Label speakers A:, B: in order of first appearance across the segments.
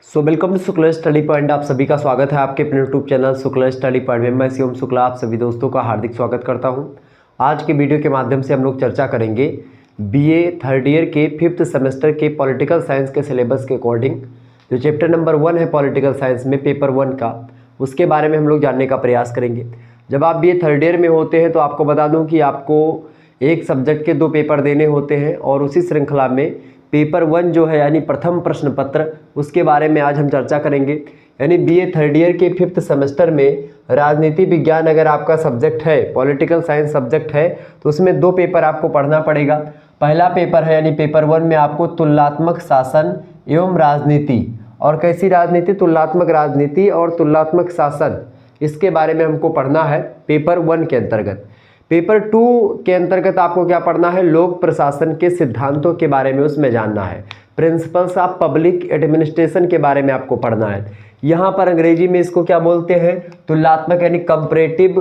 A: Welcome to Shukla study point. आप सभी का स्वागत है आपके अपने YouTube channel Shukla study point में। मैं शिवम शुक्ला आप सभी दोस्तों का हार्दिक स्वागत करता हूं। आज के वीडियो के माध्यम से हम लोग चर्चा करेंगे बीए थर्ड ईयर के 5th सेमेस्टर के पॉलिटिकल साइंस के सिलेबस के अकॉर्डिंग जो चैप्टर नंबर 1 है पॉलिटिकल साइंस में पेपर 1 का, उसके बारे में हम लोग जानने का प्रयास करेंगे। जब आप बीए थर्ड ईयर में होते हैं तो आपको बता दूँ कि आपको एक सब्जेक्ट के 2 पेपर देने होते हैं और उसी श्रृंखला में पेपर 1 जो है यानी प्रथम प्रश्न पत्र, उसके बारे में आज हम चर्चा करेंगे। यानी बीए थर्ड ईयर के 5th सेमेस्टर में राजनीति विज्ञान अगर आपका सब्जेक्ट है, पॉलिटिकल साइंस सब्जेक्ट है, तो उसमें 2 पेपर आपको पढ़ना पड़ेगा। पहला पेपर है यानी पेपर 1 में आपको तुलनात्मक शासन एवं राजनीति, और कैसी राजनीति, तुलनात्मक राजनीति और तुलनात्मक शासन, इसके बारे में हमको पढ़ना है पेपर 1 के अंतर्गत। पेपर 2 के अंतर्गत आपको क्या पढ़ना है, लोक प्रशासन के सिद्धांतों के बारे में उसमें जानना है, प्रिंसिपल्स ऑफ पब्लिक एडमिनिस्ट्रेशन के बारे में आपको पढ़ना है। यहाँ पर अंग्रेजी में इसको क्या बोलते हैं, तुलनात्मक यानी कंपैरेटिव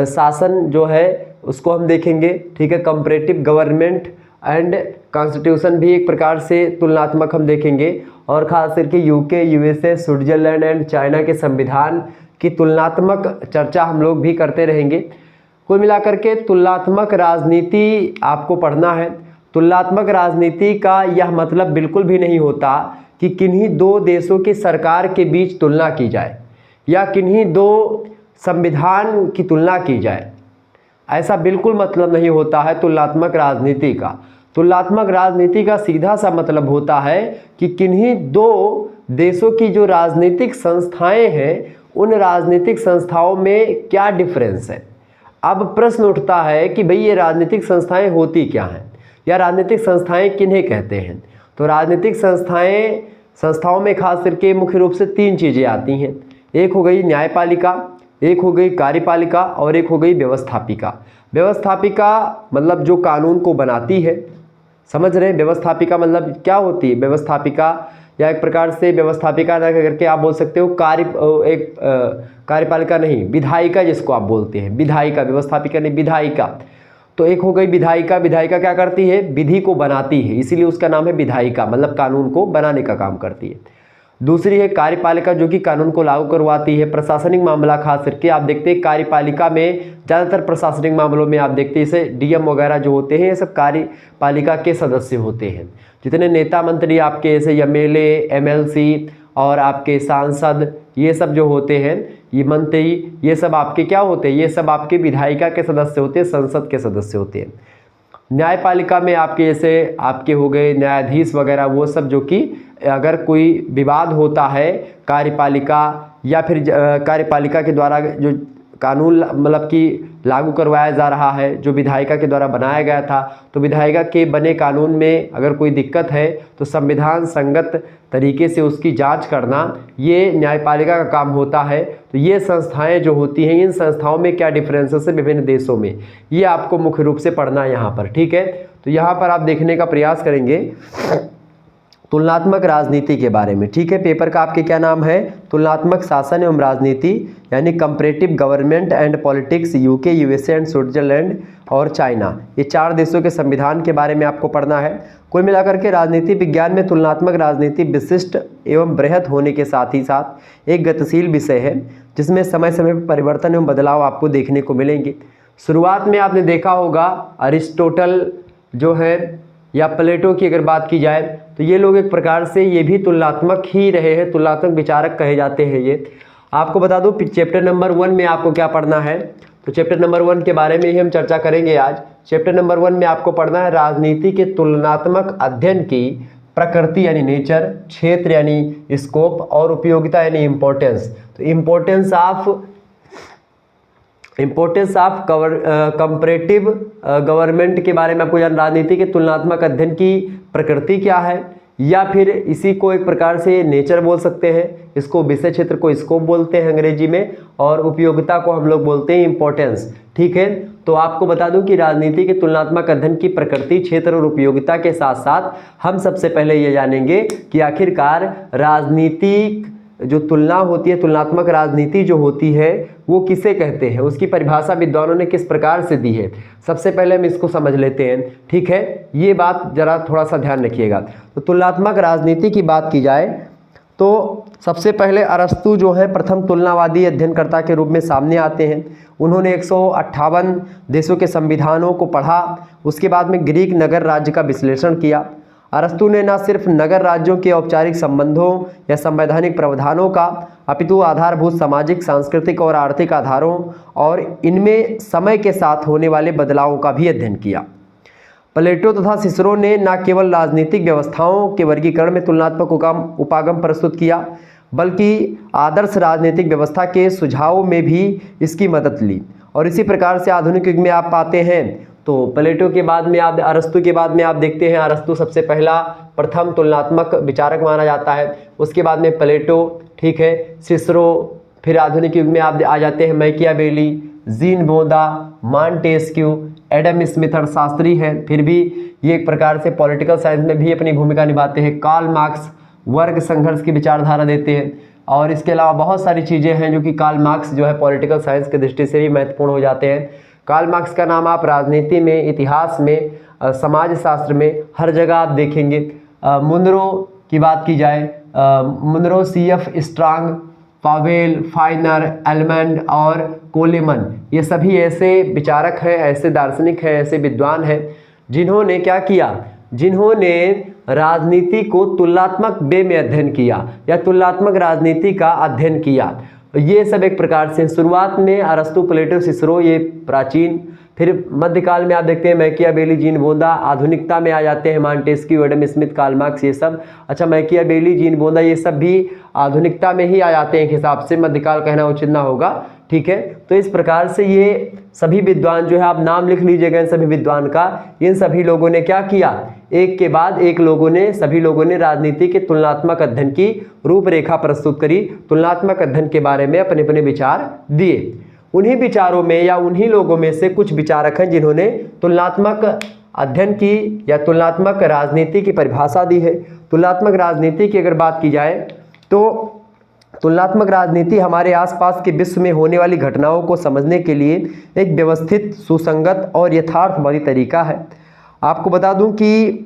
A: शासन जो है उसको हम देखेंगे। ठीक है, कंपैरेटिव गवर्नमेंट एंड कॉन्स्टिट्यूशन भी एक प्रकार से तुलनात्मक हम देखेंगे, और खास करके UK, USA, Switzerland and China के संविधान की तुलनात्मक चर्चा हम लोग भी करते रहेंगे। कुल मिलाकर के तुलनात्मक राजनीति आपको पढ़ना है। तुलनात्मक राजनीति का यह मतलब बिल्कुल भी नहीं होता कि किन्हीं 2 देशों की सरकार के बीच तुलना की जाए या किन्हीं 2 संविधान की तुलना की जाए, ऐसा बिल्कुल मतलब नहीं होता है तुलनात्मक राजनीति का। तुलनात्मक राजनीति का सीधा सा मतलब होता है कि किन्हीं 2 देशों की जो राजनीतिक संस्थाएं हैं, उन राजनीतिक संस्थाओं में क्या डिफरेंस है। अब प्रश्न उठता है कि भाई ये राजनीतिक संस्थाएं होती क्या हैं या राजनीतिक संस्थाएं किन्हें कहते हैं। तो राजनीतिक संस्थाओं में खास करके मुख्य रूप से 3 चीज़ें आती हैं। एक हो गई न्यायपालिका, एक हो गई कार्यपालिका और एक हो गई व्यवस्थापिका। व्यवस्थापिका मतलब जो कानून को बनाती है, समझ रहे हैं। व्यवस्थापिका मतलब क्या होती है, व्यवस्थापिका या एक प्रकार से व्यवस्थापिका ना करके आप बोल सकते हो कार्यपालिका नहीं, विधायिका जिसको आप बोलते हैं, विधायिका, व्यवस्थापिका नहीं, विधायिका। तो एक हो गई विधायिका। विधायिका क्या करती है, विधि को बनाती है, इसीलिए उसका नाम है विधायिका, मतलब कानून को बनाने का काम करती है। दूसरी है कार्यपालिका, जो कि कानून को लागू करवाती है। प्रशासनिक मामला खास करके आप देखते हैं कार्यपालिका में, ज़्यादातर प्रशासनिक मामलों में आप देखते हैं जैसे डीएम वगैरह जो होते हैं, ये सब कार्यपालिका के सदस्य होते हैं। जितने नेता मंत्री आपके जैसे एमएलए, एमएलसी और आपके सांसद, ये सब जो होते हैं, ये मंत्री, ये सब आपके क्या होते हैं, ये सब आपके विधायिका के सदस्य होते हैं, संसद के सदस्य होते हैं। न्यायपालिका में आपके जैसे आपके हो गए न्यायाधीश वगैरह, वो सब जो कि अगर कोई विवाद होता है कार्यपालिका या फिर कार्यपालिका के द्वारा जो कानून मतलब कि लागू करवाया जा रहा है, जो विधायिका के द्वारा बनाया गया था, तो विधायिका के बने कानून में अगर कोई दिक्कत है तो संविधान संगत तरीके से उसकी जांच करना, ये न्यायपालिका का काम होता है। तो ये संस्थाएं जो होती हैं, इन संस्थाओं में क्या डिफरेंसेस है विभिन्न देशों में, ये आपको मुख्य रूप से पढ़ना है यहाँ पर। ठीक है, तो यहाँ पर आप देखने का प्रयास करेंगे तुलनात्मक राजनीति के बारे में। ठीक है, पेपर का आपके क्या नाम है, तुलनात्मक शासन एवं राजनीति यानी comparative government and politics, UK, USA and Switzerland और चाइना, ये 4 देशों के संविधान के बारे में आपको पढ़ना है। कुल मिलाकर के राजनीति विज्ञान में तुलनात्मक राजनीति विशिष्ट एवं बृहत होने के साथ ही साथ एक गतिशील विषय है, जिसमें समय समय पर परिवर्तन एवं बदलाव आपको देखने को मिलेंगे। शुरुआत में आपने देखा होगा अरिस्टोटल जो है या प्लेटो की अगर बात की जाए, तो ये लोग एक प्रकार से ये भी तुलनात्मक ही रहे हैं, तुलनात्मक विचारक कहे जाते हैं ये। आपको बता दूं चैप्टर नंबर 1 में आपको क्या पढ़ना है, तो चैप्टर नंबर 1 के बारे में ही हम चर्चा करेंगे आज। चैप्टर नंबर 1 में आपको पढ़ना है राजनीति के तुलनात्मक अध्ययन की प्रकृति यानी नेचर, क्षेत्र यानी स्कोप और उपयोगिता यानी इम्पोर्टेंस। तो इम्पोर्टेंस ऑफ कंपैरेटिव गवर्नमेंट के बारे में आपको जान, राजनीति के तुलनात्मक अध्ययन की प्रकृति क्या है, या फिर इसी को एक प्रकार से नेचर बोल सकते हैं, इसको विषय क्षेत्र को स्कोप बोलते हैं अंग्रेजी में, और उपयोगिता को हम लोग बोलते हैं इम्पोर्टेंस। ठीक है, तो आपको बता दूं कि राजनीति के तुलनात्मक अध्ययन की प्रकृति, क्षेत्र और उपयोगिता के साथ साथ हम सबसे पहले ये जानेंगे कि आखिरकार राजनीतिक जो तुलना होती है, तुलनात्मक राजनीति जो होती है, वो किसे कहते हैं, उसकी परिभाषा विद्वानों ने किस प्रकार से दी है। सबसे पहले हम इसको समझ लेते हैं। ठीक है, ये बात जरा थोड़ा सा ध्यान रखिएगा। तो तुलनात्मक राजनीति की बात की जाए तो सबसे पहले अरस्तु जो है प्रथम तुलनावादी अध्ययनकर्ता के रूप में सामने आते हैं। उन्होंने 158 देशों के संविधानों को पढ़ा। उसके बाद में ग्रीक नगर राज्य का विश्लेषण किया। अरस्तु ने न सिर्फ नगर राज्यों के औपचारिक संबंधों या संवैधानिक प्रावधानों का, अपितु आधारभूत सामाजिक, सांस्कृतिक और आर्थिक आधारों और इनमें समय के साथ होने वाले बदलावों का भी अध्ययन किया। प्लेटो तथा सिसरो ने न केवल राजनीतिक व्यवस्थाओं के वर्गीकरण में तुलनात्मक उपागम प्रस्तुत किया, बल्कि आदर्श राजनीतिक व्यवस्था के सुझावों में भी इसकी मदद ली। और इसी प्रकार से आधुनिक युग में आप पाते हैं तो प्लेटो के बाद में आप अरस्तु के बाद में आप देखते हैं अरस्तु सबसे पहला प्रथम तुलनात्मक विचारक माना जाता है। उसके बाद में प्लेटो, ठीक है, सिसरो, फिर आधुनिक युग में आप आ जाते हैं Machiavelli, Jean Bodin, Montesquieu, Adam Smith अर्थशास्त्री है, फिर भी ये एक प्रकार से पॉलिटिकल साइंस में भी अपनी भूमिका निभाते हैं। कार्ल मार्क्स वर्ग संघर्ष की विचारधारा देते हैं। और इसके अलावा बहुत सारी चीज़ें हैं जो कि कार्ल मार्क्स जो है पॉलिटिकल साइंस की दृष्टि से भी महत्वपूर्ण हो जाते हैं। कार्ल मार्क्स का नाम आप राजनीति में, इतिहास में, समाजशास्त्र में हर जगह आप देखेंगे। मुनरो की बात की जाए, Munro, CF Strong, Powell, Finer, Almond और कोलेमन, ये सभी ऐसे विचारक हैं, ऐसे दार्शनिक हैं, ऐसे विद्वान हैं जिन्होंने क्या किया, जिन्होंने राजनीति को तुलनात्मक वे में अध्ययन किया या तुलनात्मक राजनीति का अध्ययन किया। ये सब एक प्रकार से शुरुआत में अरस्तु, प्लेटो, सिसरो ये प्राचीन, फिर मध्यकाल में आप देखते हैं मैकियावेली, जीन बोदा, आधुनिकता में आ जाते हैं Montesquieu, Adam Smith, Karl Marx, ये सब। अच्छा, मैकियावेली, जीन बोदा ये सब भी आधुनिकता में ही आ जाते हैं एक हिसाब से, मध्यकाल कहना उचित ना होगा, ठीक है। तो इस प्रकार से ये सभी विद्वान जो है, आप नाम लिख लीजिएगा इन सभी विद्वान का, इन सभी लोगों ने क्या किया, एक के बाद एक सभी लोगों ने राजनीति के तुलनात्मक अध्ययन की रूपरेखा प्रस्तुत करी, तुलनात्मक अध्ययन के बारे में अपने अपने विचार दिए। उन्हीं विचारों में या उन्हीं लोगों में से कुछ विचारक हैं जिन्होंने तुलनात्मक अध्ययन की या तुलनात्मक राजनीति की परिभाषा दी है। तुलनात्मक राजनीति की अगर बात की जाए तो तुलनात्मक राजनीति हमारे आसपास के विश्व में होने वाली घटनाओं को समझने के लिए एक व्यवस्थित, सुसंगत और यथार्थवादी तरीका है। आपको बता दूं कि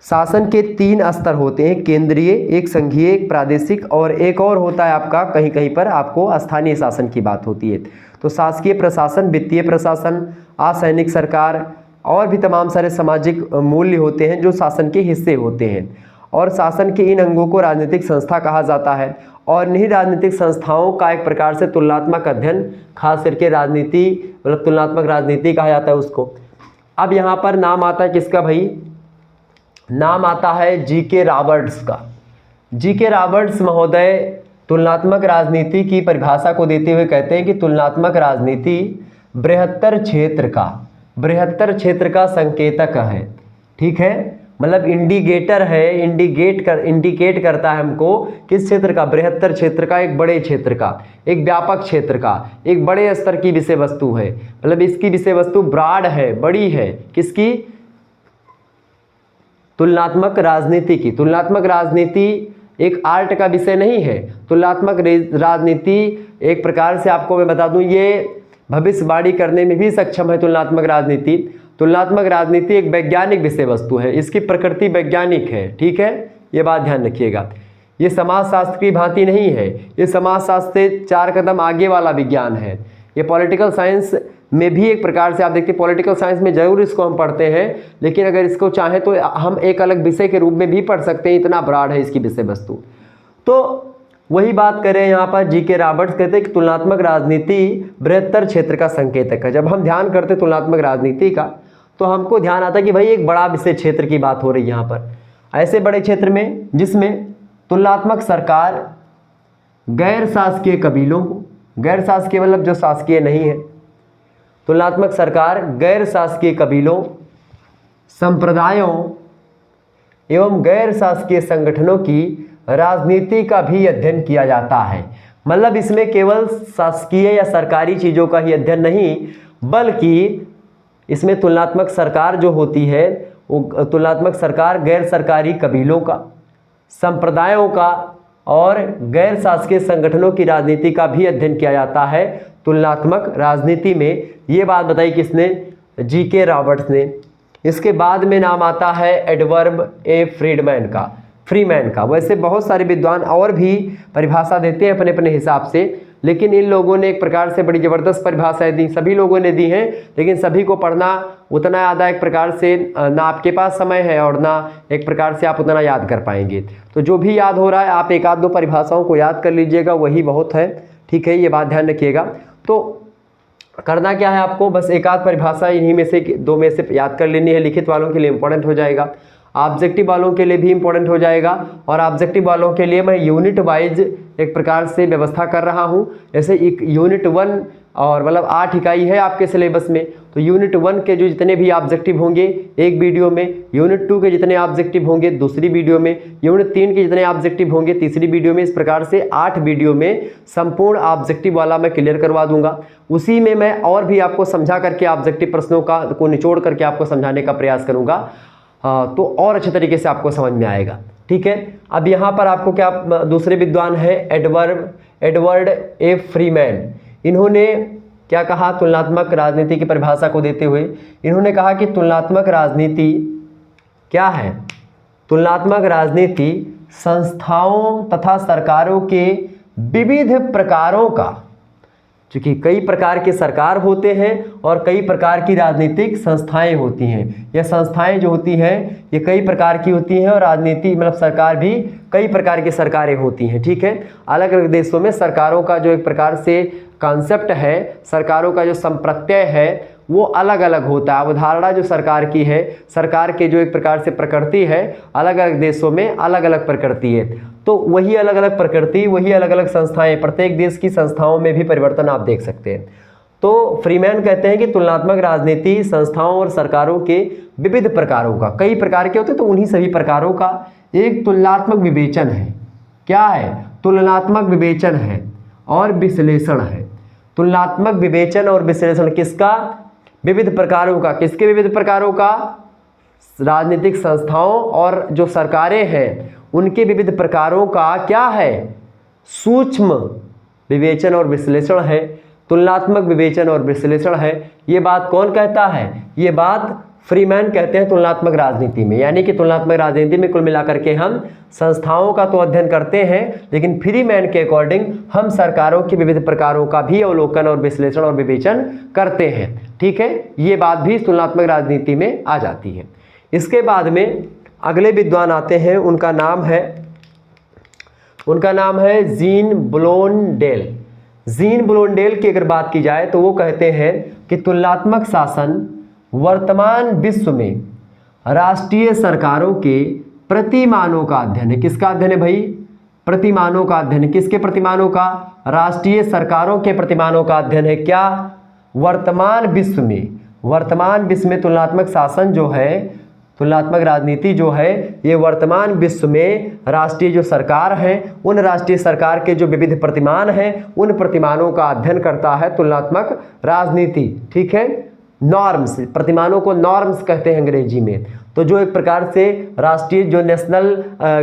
A: शासन के 3 स्तर होते हैं, केंद्रीय, एक संघीय, एक प्रादेशिक और एक और होता है आपका कहीं कहीं पर आपको स्थानीय शासन की बात होती है। तो शासकीय प्रशासन, वित्तीय प्रशासन, असैनिक सरकार और भी तमाम सारे सामाजिक मूल्य होते हैं जो शासन के हिस्से होते हैं। और शासन के इन अंगों को राजनीतिक संस्था कहा जाता है। और इन्हीं राजनीतिक संस्थाओं का एक प्रकार से तुलनात्मक अध्ययन, खास करके राजनीति, मतलब तुलनात्मक राजनीति कहा जाता है उसको। अब यहाँ पर नाम आता है किसका भाई, नाम आता है GK रॉबर्ट्स का। GK रॉबर्ट्स महोदय तुलनात्मक राजनीति की परिभाषा को देते हुए कहते हैं कि तुलनात्मक राजनीति बृहत्तर क्षेत्र का संकेतक है, ठीक है, मतलब इंडिकेटर है, इंडिकेट करता है हमको किस क्षेत्र का, बृहत्तर क्षेत्र का, एक बड़े क्षेत्र का, एक व्यापक क्षेत्र का, एक बड़े स्तर की विषय वस्तु है, मतलब इसकी विषय वस्तु ब्रॉड है, बड़ी है, किसकी, तुलनात्मक राजनीति की। तुलनात्मक राजनीति एक आर्ट का विषय नहीं है। तुलनात्मक राजनीति एक प्रकार से आपको मैं बता दूं, ये भविष्यवाणी करने में भी सक्षम है। तुलनात्मक राजनीति एक वैज्ञानिक विषय वस्तु है, इसकी प्रकृति वैज्ञानिक है, ठीक है, ये बात ध्यान रखिएगा। ये समाजशास्त्र की भांति नहीं है, ये समाजशास्त्र से 4 कदम आगे वाला विज्ञान है। ये पॉलिटिकल साइंस में भी एक प्रकार से आप देखते हैं, पॉलिटिकल साइंस में जरूर इसको हम पढ़ते हैं, लेकिन अगर इसको चाहें तो हम एक अलग विषय के रूप में भी पढ़ सकते हैं, इतना ब्रॉड है इसकी विषय वस्तु। तो वही बात करें यहाँ पर, GK रॉबर्ट्स कहते हैं कि तुलनात्मक राजनीति बृहत्तर क्षेत्र का संकेतक है। जब हम ध्यान करते तुलनात्मक राजनीति का तो हमको ध्यान आता है कि भाई एक बड़ा विषय क्षेत्र की बात हो रही है यहाँ पर, ऐसे बड़े क्षेत्र में जिसमें तुलनात्मक सरकार गैर शासकीय कबीलों को, गैर शासकीय मतलब जो शासकीय नहीं है, तुलनात्मक सरकार गैर शासकीय कबीलों, संप्रदायों एवं गैर शासकीय संगठनों की राजनीति का भी अध्ययन किया जाता है। मतलब इसमें केवल शासकीय या सरकारी चीज़ों का ही अध्ययन नहीं, बल्कि इसमें तुलनात्मक सरकार जो होती है वो तुलनात्मक सरकार गैर सरकारी कबीलों का, संप्रदायों का और गैर शासकीय संगठनों की राजनीति का भी अध्ययन किया जाता है तुलनात्मक राजनीति में। ये बात बताई किसने, GK रॉबर्ट्स ने। इसके बाद में नाम आता है एडवर्ड A फ्रीडमैन का। फ्रीमैन का। वैसे बहुत सारे विद्वान और भी परिभाषा देते हैं अपने अपने हिसाब से, लेकिन इन लोगों ने एक प्रकार से बड़ी ज़बरदस्त परिभाषाएं दी, सभी लोगों ने दी हैं, लेकिन सभी को पढ़ना उतना ज़्यादा एक प्रकार से ना आपके पास समय है और ना एक प्रकार से आप उतना याद कर पाएंगे। तो जो भी याद हो रहा है आप एक आध दो परिभाषाओं को याद कर लीजिएगा, वही बहुत है, ठीक है, ये बात ध्यान रखिएगा। तो करना क्या है आपको, बस एक आध परिभाषा इन्हीं में से दो में से याद कर लेनी है। लिखित वालों के लिए इंपॉर्टेंट हो जाएगा, ऑब्जेक्टिव वालों के लिए भी इंपॉर्टेंट हो जाएगा, और ऑब्जेक्टिव वालों के लिए मैं यूनिट वाइज एक प्रकार से व्यवस्था कर रहा हूँ। जैसे एक यूनिट 1 और मतलब 8 इकाई है आपके सिलेबस में, तो यूनिट 1 के जो जितने भी ऑब्जेक्टिव होंगे एक वीडियो में, यूनिट 2 के जितने ऑब्जेक्टिव होंगे दूसरी वीडियो में, यूनिट 3 के जितने ऑब्जेक्टिव होंगे तीसरी वीडियो में, इस प्रकार से 8 वीडियो में संपूर्ण ऑब्जेक्टिव वाला मैं क्लियर करवा दूंगा। उसी में मैं और भी आपको समझा करके ऑब्जेक्टिव प्रश्नों को निचोड़ करके आपको समझाने का प्रयास करूँगा, तो और अच्छे तरीके से आपको समझ में आएगा, ठीक है। अब यहाँ पर आपको क्या दूसरे विद्वान हैं एडवर्ड ए फ्रीमैन, इन्होंने क्या कहा तुलनात्मक राजनीति की परिभाषा को देते हुए, इन्होंने कहा कि तुलनात्मक राजनीति क्या है, तुलनात्मक राजनीति संस्थाओं तथा सरकारों के विविध प्रकारों का, क्योंकि कई प्रकार के सरकार होते हैं और कई प्रकार की राजनीतिक संस्थाएं होती हैं। यह संस्थाएं जो होती हैं ये कई प्रकार की होती हैं, और राजनीति मतलब सरकार भी कई प्रकार की सरकारें होती हैं, ठीक है। अलग अलग देशों में सरकारों का जो एक प्रकार से कॉन्सेप्ट है, सरकारों का जो संप्रत्यय है वो अलग अलग होता है। अवधारणा जो सरकार की है, सरकार के जो एक प्रकार से प्रकृति है, अलग अलग देशों में अलग अलग प्रकृति है। तो वही अलग अलग प्रकृति, वही अलग अलग संस्थाएं, प्रत्येक देश की संस्थाओं में भी परिवर्तन आप देख सकते हैं। तो फ्रीमैन कहते हैं कि तुलनात्मक राजनीति संस्थाओं और सरकारों के विविध प्रकारों का, कई प्रकार के होते हैं, तो उन्हीं सभी प्रकारों का एक तुलनात्मक विवेचन है। क्या है? तुलनात्मक विवेचन है और विश्लेषण है। तुलनात्मक विवेचन और विश्लेषण किसका? विविध प्रकारों का। किसके विविध प्रकारों का? राजनीतिक संस्थाओं और जो सरकारें हैं उनके विविध प्रकारों का क्या है? सूक्ष्म विवेचन और विश्लेषण है, तुलनात्मक विवेचन और विश्लेषण है। ये बात कौन कहता है? ये बात फ्रीमैन कहते हैं तुलनात्मक राजनीति में। यानी कि तुलनात्मक राजनीति में कुल मिलाकर के हम संस्थाओं का तो अध्ययन करते हैं, लेकिन फ्रीमैन के अकॉर्डिंग हम सरकारों के विविध प्रकारों का भी अवलोकन और विश्लेषण और विवेचन करते हैं, ठीक है। ये बात भी तुलनात्मक राजनीति में आ जाती है। इसके बाद में अगले विद्वान आते हैं, उनका नाम है जीन ब्लोंडेल। जीन ब्लोंडेल की अगर बात की जाए तो वो कहते हैं कि तुलनात्मक शासन वर्तमान विश्व में राष्ट्रीय सरकारों के प्रतिमानों का अध्ययन है। किसका अध्ययन है भाई? प्रतिमानों का अध्ययन है। किसके प्रतिमानों का? राष्ट्रीय सरकारों के प्रतिमानों का अध्ययन है। क्या? वर्तमान विश्व में तुलनात्मक शासन जो है, तुलनात्मक राजनीति जो है, ये वर्तमान विश्व में राष्ट्रीय जो सरकार है, उन राष्ट्रीय सरकार के जो विविध प्रतिमान हैं उन प्रतिमानों का अध्ययन करता है तुलनात्मक राजनीति, ठीक है। नॉर्म्स, प्रतिमानों को नॉर्म्स कहते हैं अंग्रेजी में। तो जो एक प्रकार से राष्ट्रीय जो नेशनल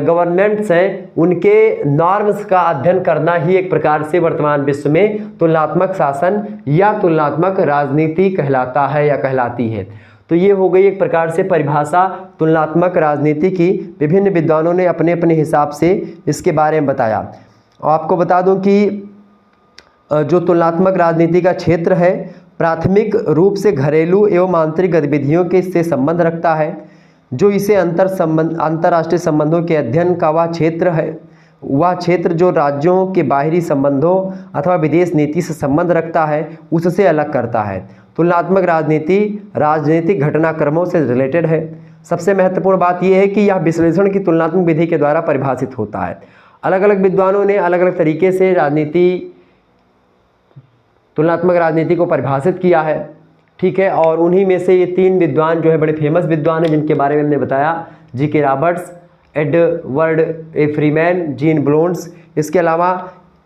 A: गवर्नमेंट्स हैं उनके नॉर्म्स का अध्ययन करना ही एक प्रकार से वर्तमान विश्व में तुलनात्मक शासन या तुलनात्मक राजनीति कहलाता है या कहलाती है। तो ये हो गई एक प्रकार से परिभाषा तुलनात्मक राजनीति की। विभिन्न विद्वानों ने अपने अपने हिसाब से इसके बारे में बताया। और आपको बता दूं कि जो तुलनात्मक राजनीति का क्षेत्र है प्राथमिक रूप से घरेलू एवं आंतरिक गतिविधियों के से संबंध रखता है। जो इसे अंतर्राष्ट्रीय संबंधों के अध्ययन का वह क्षेत्र है, वह क्षेत्र जो राज्यों के बाहरी संबंधों अथवा विदेश नीति से संबंध रखता है उससे अलग करता है। तुलनात्मक राजनीति राजनीतिक घटनाक्रमों से रिलेटेड है। सबसे महत्वपूर्ण बात यह है कि यह विश्लेषण की तुलनात्मक विधि के द्वारा परिभाषित होता है। अलग अलग विद्वानों ने अलग अलग तरीके से तुलनात्मक राजनीति को परिभाषित किया है, ठीक है। और उन्हीं में से ये 3 विद्वान जो है बड़े फेमस विद्वान हैं जिनके बारे में हमने बताया, जी.के. रॉबर्ट्स, एडवर्ड ए फ्रीमैन, जीन ब्लोंड्स। इसके अलावा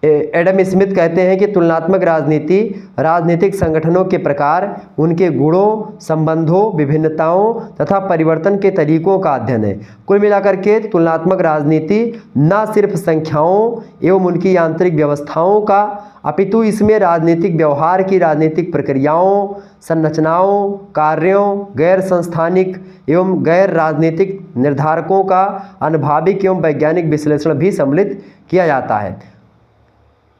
A: एडम स्मिथ कहते हैं कि तुलनात्मक राजनीति राजनीतिक संगठनों के प्रकार, उनके गुणों, संबंधों, विभिन्नताओं तथा परिवर्तन के तरीकों का अध्ययन है। कुल मिलाकर के तुलनात्मक राजनीति न सिर्फ संख्याओं एवं उनकी आंतरिक व्यवस्थाओं का, अपितु इसमें राजनीतिक व्यवहार की राजनीतिक प्रक्रियाओं, संरचनाओं, कार्यों, गैर संस्थानिक एवं गैर राजनीतिक निर्धारकों का अनुभविक एवं वैज्ञानिक विश्लेषण भी सम्मिलित किया जाता है।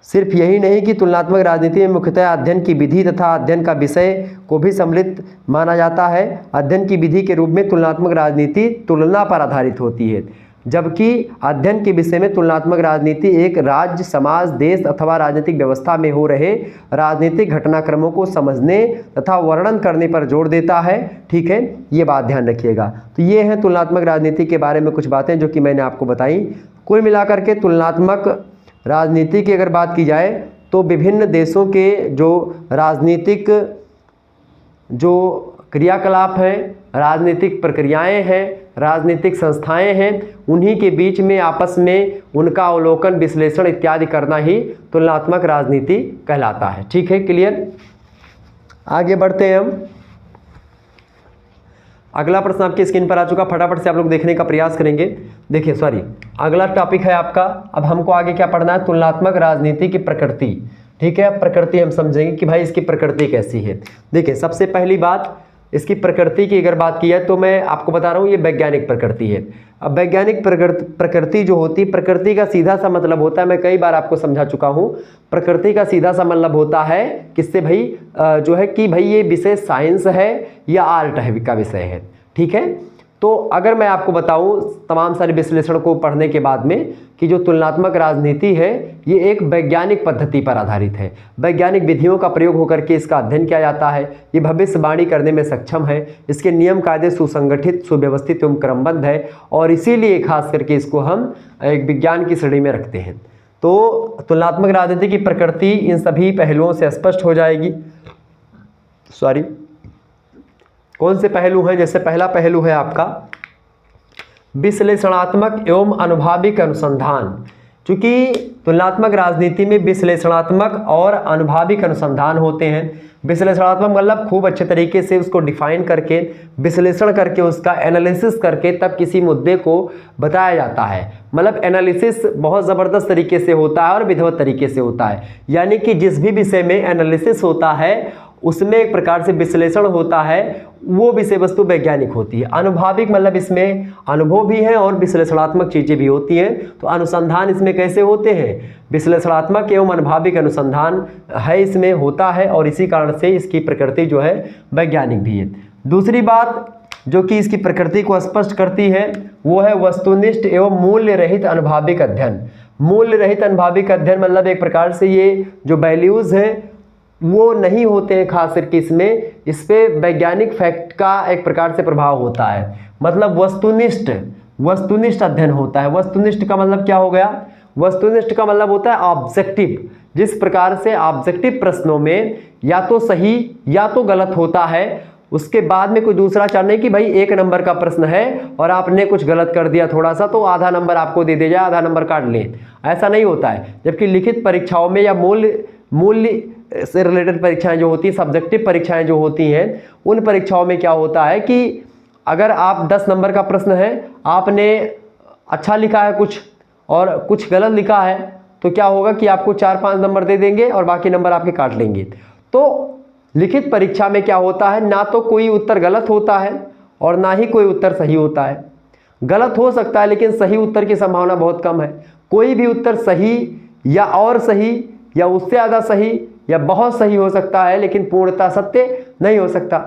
A: सिर्फ यही नहीं कि तुलनात्मक राजनीति में मुख्यतः अध्ययन की विधि तथा अध्ययन का विषय को भी सम्मिलित माना जाता है। अध्ययन की विधि के रूप में तुलनात्मक राजनीति तुलना पर आधारित होती है, जबकि अध्ययन के विषय में तुलनात्मक राजनीति एक राज्य, समाज, देश अथवा राजनीतिक व्यवस्था में हो रहे राजनीतिक घटनाक्रमों को समझने तथा वर्णन करने पर जोर देता है। ठीक है, ये बात ध्यान रखिएगा। तो ये है तुलनात्मक राजनीति के बारे में कुछ बातें जो कि मैंने आपको बताई। कुल मिलाकर के तुलनात्मक राजनीति की अगर बात की जाए तो विभिन्न देशों के जो राजनीतिक जो क्रियाकलाप हैं, राजनीतिक प्रक्रियाएं हैं, राजनीतिक संस्थाएं हैं, उन्हीं के बीच में आपस में उनका अवलोकन, विश्लेषण इत्यादि करना ही तुलनात्मक राजनीति कहलाता है। ठीक है, क्लियर। आगे बढ़ते हैं हम। अगला प्रश्न आपकी स्क्रीन पर आ चुका, फटाफट से आप लोग देखने का प्रयास करेंगे। देखिए सॉरी, अगला टॉपिक है आपका, अब हमको आगे क्या पढ़ना है, तुलनात्मक राजनीति की प्रकृति। ठीक है, प्रकृति हम समझेंगे कि भाई इसकी प्रकृति कैसी है। देखिए सबसे पहली बात, इसकी प्रकृति की अगर बात की है तो मैं आपको बता रहा हूँ ये वैज्ञानिक प्रकृति है। अब वैज्ञानिक प्रकृति जो होती है, प्रकृति का सीधा सा मतलब होता है, मैं कई बार आपको समझा चुका हूँ, प्रकृति का सीधा सा मतलब होता है किससे भाई, जो है कि भाई ये विषय साइंस है या आर्ट है का विषय है। ठीक है, तो अगर मैं आपको बताऊं तमाम सारे विश्लेषण को पढ़ने के बाद में कि जो तुलनात्मक राजनीति है ये एक वैज्ञानिक पद्धति पर आधारित है, वैज्ञानिक विधियों का प्रयोग होकर के इसका अध्ययन किया जाता है, ये भविष्यवाणी करने में सक्षम है, इसके नियम कायदे सुसंगठित, सुव्यवस्थित एवं क्रमबद्ध है और इसीलिए खास करके इसको हम एक विज्ञान की श्रेणी में रखते हैं। तो तुलनात्मक राजनीति की प्रकृति इन सभी पहलुओं से स्पष्ट हो जाएगी। सॉरी, कौन से पहलू हैं, जैसे पहला पहलू है आपका विश्लेषणात्मक एवं अनुभाविक अनुसंधान। चूंकि तुलनात्मक राजनीति में विश्लेषणात्मक और अनुभाविक अनुसंधान होते हैं। विश्लेषणात्मक मतलब खूब अच्छे तरीके से उसको डिफाइन करके, विश्लेषण करके, उसका एनालिसिस करके तब किसी मुद्दे को बताया जाता है। मतलब एनालिसिस बहुत ज़बरदस्त तरीके से होता है और विधिवत तरीके से होता है, यानी कि जिस भी विषय में एनालिसिस होता है उसमें एक प्रकार से विश्लेषण होता है, वो विषय वस्तु वैज्ञानिक होती है। अनुभाविक मतलब इसमें अनुभव भी है और विश्लेषणात्मक चीज़ें भी होती हैं। तो अनुसंधान इसमें कैसे होते हैं, विश्लेषणात्मक एवं अनुभाविक अनुसंधान है इसमें होता है और इसी कारण से इसकी प्रकृति जो है वैज्ञानिक भी है। दूसरी बात जो कि इसकी प्रकृति को स्पष्ट करती है वो है वस्तुनिष्ठ एवं मूल्य रहित अनुभाविक अध्ययन। मूल्य रहित अनुभाविक अध्ययन मतलब एक प्रकार से ये जो वैल्यूज़ हैं वो नहीं होते हैं, खास करके इसमें इस पे वैज्ञानिक फैक्ट का एक प्रकार से प्रभाव होता है। मतलब वस्तुनिष्ठ अध्ययन होता है। वस्तुनिष्ठ का मतलब क्या हो गया, वस्तुनिष्ठ का मतलब होता है ऑब्जेक्टिव। जिस प्रकार से ऑब्जेक्टिव प्रश्नों में या तो सही या तो गलत होता है, उसके बाद में कोई दूसरा चार नहीं कि भाई 1 नंबर का प्रश्न है और आपने कुछ गलत कर दिया थोड़ा सा तो आधा नंबर आपको दे दिया जाए, आधा नंबर काट लें, ऐसा नहीं होता है। जबकि लिखित परीक्षाओं में या मूल्य से रिलेटेड परीक्षाएं जो होती हैं, सब्जेक्टिव परीक्षाएं जो होती हैं, उन परीक्षाओं में क्या होता है कि अगर आप 10 नंबर का प्रश्न है, आपने अच्छा लिखा है कुछ और कुछ गलत लिखा है, तो क्या होगा कि आपको 4-5 नंबर दे देंगे और बाकी नंबर आपके काट लेंगे। तो लिखित परीक्षा में क्या होता है, ना तो कोई उत्तर गलत होता है और ना ही कोई उत्तर सही होता है। गलत हो सकता है लेकिन सही उत्तर की संभावना बहुत कम है। कोई भी उत्तर सही या और सही या उससे ज़्यादा सही या बहुत सही हो सकता है, लेकिन पूर्णतः सत्य नहीं हो सकता।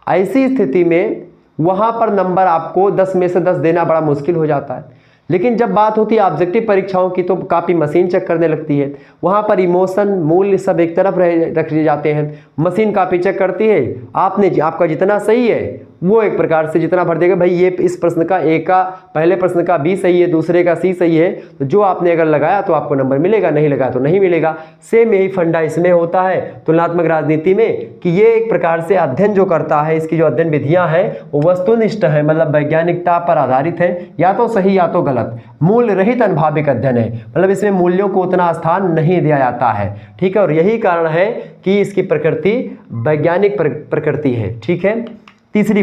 A: ऐसी स्थिति में वहाँ पर नंबर आपको 10 में से 10 देना बड़ा मुश्किल हो जाता है। लेकिन जब बात होती है ऑब्जेक्टिव परीक्षाओं की तो काफ़ी मशीन चेक करने लगती है। वहाँ पर इमोशन, मूल्य सब एक तरफ रख दिए जाते हैं, मशीन काफ़ी चेक करती है। आपका जितना सही है वो एक प्रकार से जितना भर देगा, भाई ये इस प्रश्न का ए का पहले प्रश्न का बी सही है, दूसरे का सी सही है, तो जो आपने अगर लगाया तो आपको नंबर मिलेगा, नहीं लगाया तो नहीं मिलेगा। सेम यही फंडा इसमें होता है तुलनात्मक राजनीति में कि ये एक प्रकार से अध्ययन जो करता है, इसकी जो अध्ययन विधियां हैं वो वस्तुनिष्ठ है, मतलब वैज्ञानिकता पर आधारित है, या तो सही या तो गलत, मूल्य रहित अनुभाविक अध्ययन है, मतलब इसमें मूल्यों को उतना स्थान नहीं दिया जाता है, ठीक है। और यही कारण है कि इसकी प्रकृति वैज्ञानिक प्रकृति है, ठीक है। तीसरी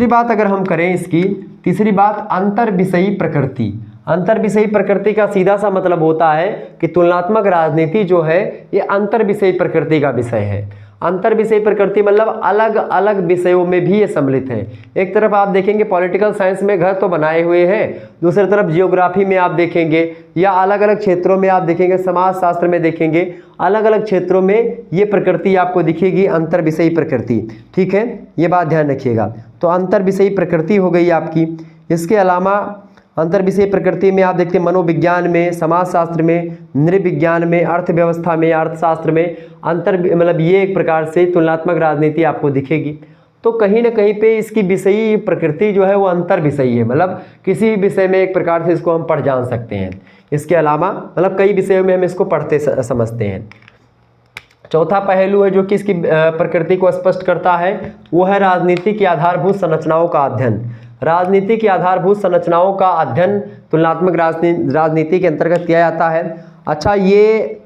A: बात अगर हम करें इसकी, तीसरी बात अंतर विषयी प्रकृति। अंतर विषयी प्रकृति का सीधा सा मतलब होता है कि तुलनात्मक राजनीति जो है ये अंतर विषयी प्रकृति का विषय है। अंतर विषय प्रकृति मतलब अलग अलग विषयों में भी ये सम्मिलित है। एक तरफ आप देखेंगे पॉलिटिकल साइंस में घर तो बनाए हुए हैं, दूसरी तरफ जियोग्राफी में आप देखेंगे, या अलग अलग क्षेत्रों में आप देखेंगे, समाज शास्त्र में देखेंगे, अलग अलग क्षेत्रों में ये प्रकृति आपको दिखेगी, अंतर विषयी प्रकृति, ठीक है, ये बात ध्यान रखिएगा। तो अंतर विषयी प्रकृति हो गई आपकी। इसके अलावा अंतर विषय प्रकृति में आप देखते हैं मनोविज्ञान में, समाजशास्त्र में, नृविज्ञान में, अर्थव्यवस्था में, अर्थशास्त्र में अंतर, मतलब ये एक प्रकार से तुलनात्मक राजनीति आपको दिखेगी। तो कहीं ना कहीं पे इसकी विषयी प्रकृति जो है वो अंतर विषयी है, मतलब किसी विषय में एक प्रकार से इसको हम पढ़ जान सकते हैं। इसके अलावा मतलब कई विषयों में हम इसको पढ़ते समझते हैं। चौथा पहलू है जो कि इसकी प्रकृति को स्पष्ट करता है, वो है राजनीति की आधारभूत संरचनाओं का अध्ययन। राजनीति की आधारभूत संरचनाओं का अध्ययन तुलनात्मक राजनीति के अंतर्गत किया जाता है। अच्छा, ये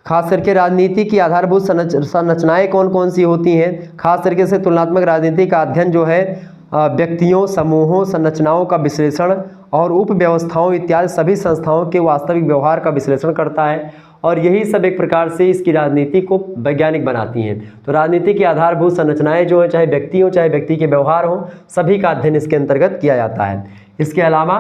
A: खास करके राजनीति की आधारभूत संरचनाएं कौन कौन सी होती हैं? खास तरीके से तुलनात्मक राजनीति का अध्ययन जो है व्यक्तियों, समूहों, संरचनाओं का विश्लेषण और उपव्यवस्थाओं इत्यादि सभी संस्थाओं के वास्तविक व्यवहार का विश्लेषण करता है, और यही सब एक प्रकार से इसकी राजनीति को वैज्ञानिक बनाती हैं। तो राजनीति की आधारभूत संरचनाएं जो है, चाहे व्यक्ति हो चाहे व्यक्ति के व्यवहार हो, सभी का अध्ययन इसके अंतर्गत किया जाता है। इसके अलावा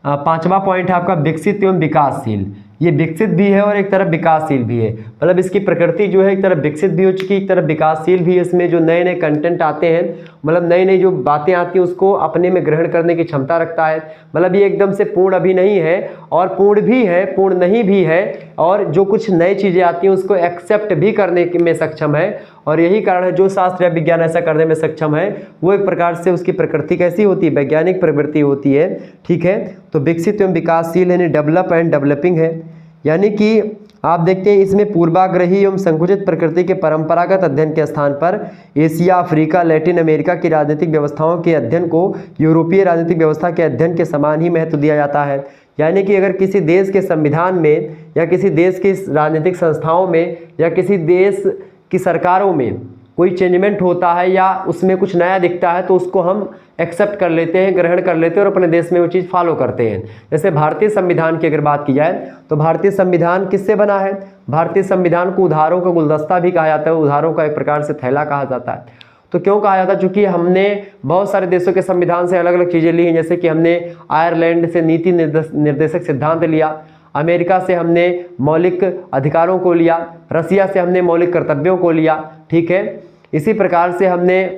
A: पांचवा पॉइंट है आपका विकसित एवं विकासशील। ये विकसित भी है और एक तरफ विकासशील भी है, मतलब इसकी प्रकृति जो है एक तरफ विकसित भी हो चुकी है, एक तरफ विकासशील भी है। इसमें जो नए नए कंटेंट आते हैं, मतलब नई नई जो बातें आती हैं उसको अपने में ग्रहण करने की क्षमता रखता है। मतलब ये एकदम से पूर्ण अभी नहीं है, और पूर्ण भी है, पूर्ण नहीं भी है, और जो कुछ नई चीज़ें आती हैं उसको एक्सेप्ट भी करने में सक्षम है। और यही कारण है जो शास्त्र या विज्ञान ऐसा करने में सक्षम है वो एक प्रकार से उसकी प्रकृति कैसी होती है, वैज्ञानिक प्रवृत्ति होती है, ठीक है। तो विकसित एवं विकासशील यानी डेवलप एंड डेवलपिंग है, यानी कि आप देखते हैं इसमें पूर्वाग्रही एवं संकुचित प्रकृति के परंपरागत अध्ययन के स्थान पर एशिया, अफ्रीका, लैटिन अमेरिका की राजनीतिक व्यवस्थाओं के अध्ययन को यूरोपीय राजनीतिक व्यवस्था के अध्ययन के समान ही महत्व दिया जाता है। यानी कि अगर किसी देश के संविधान में या किसी देश की राजनीतिक संस्थाओं में या किसी देश की सरकारों में कोई चेंजमेंट होता है या उसमें कुछ नया दिखता है तो उसको हम एक्सेप्ट कर लेते हैं, ग्रहण कर लेते हैं और अपने देश में वो चीज़ फॉलो करते हैं। जैसे भारतीय संविधान की अगर बात की जाए तो भारतीय संविधान किससे बना है? भारतीय संविधान को उधारों का गुलदस्ता भी कहा जाता है, उधारों का एक प्रकार से थैला कहा जाता है। तो क्यों कहा जाता है? क्योंकि हमने बहुत सारे देशों के संविधान से अलग अलग चीज़ें ली हैं, जैसे कि हमने आयरलैंड से नीति निर्देशक सिद्धांत लिया, अमेरिका से हमने मौलिक अधिकारों को लिया, रसिया से हमने मौलिक कर्तव्यों को लिया, ठीक है। इसी प्रकार से हमने